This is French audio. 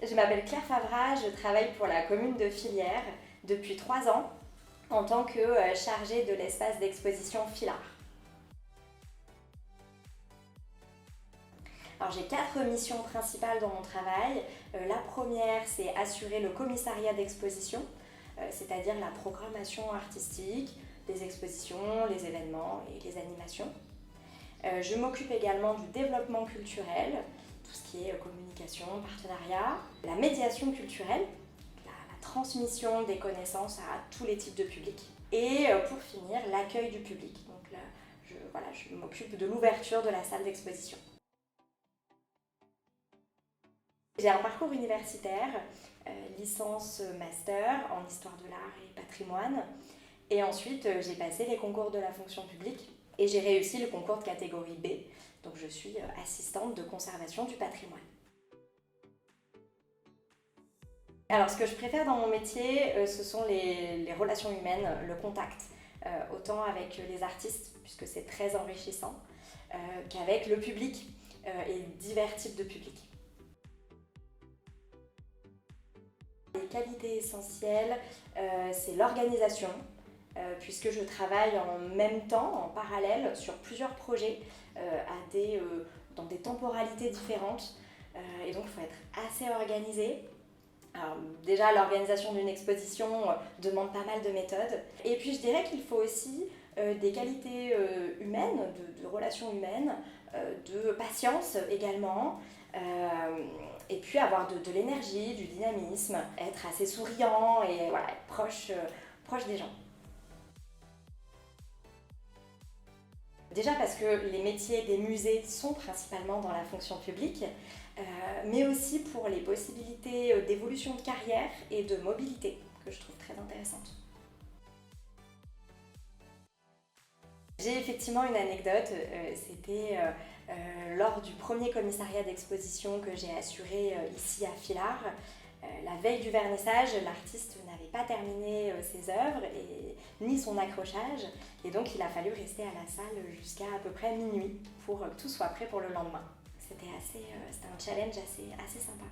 Je m'appelle Claire Favrat, je travaille pour la commune de Fillières depuis 3 ans en tant que chargée de l'espace d'exposition Filard. Alors j'ai 4 missions principales dans mon travail. La première, c'est assurer le commissariat d'exposition, c'est-à-dire la programmation artistique, des expositions, les événements et les animations. Je m'occupe également du développement culturel, tout ce qui est communication, partenariat, la médiation culturelle, la transmission des connaissances à tous les types de publics. Et pour finir, l'accueil du public. Donc là, je m'occupe de l'ouverture de la salle d'exposition. J'ai un parcours universitaire, licence master en histoire de l'art et patrimoine. Et ensuite, j'ai passé les concours de la fonction publique et j'ai réussi le concours de catégorie B. Donc je suis assistante de conservation du patrimoine. Alors ce que je préfère dans mon métier, ce sont les relations humaines, le contact, autant avec les artistes, puisque c'est très enrichissant, qu'avec le public et divers types de publics. Les qualités essentielles, c'est l'organisation, puisque je travaille en même temps, en parallèle, sur plusieurs projets dans des temporalités différentes. Et donc il faut être assez organisé. Alors, déjà, l'organisation d'une exposition demande pas mal de méthodes. Et puis je dirais qu'il faut aussi des qualités humaines, de relations humaines, de patience également. Et puis avoir de l'énergie, du dynamisme, être assez souriant et voilà, être proche des gens. Déjà parce que les métiers des musées sont principalement dans la fonction publique, mais aussi pour les possibilités d'évolution de carrière et de mobilité que je trouve très intéressantes. J'ai effectivement une anecdote, c'était lors du premier commissariat d'exposition que j'ai assuré ici à Filard. La veille du vernissage, l'artiste n'avait pas terminé ses œuvres ni son accrochage, et donc il a fallu rester à la salle jusqu'à à peu près minuit pour que tout soit prêt pour le lendemain. C'était un challenge assez sympa.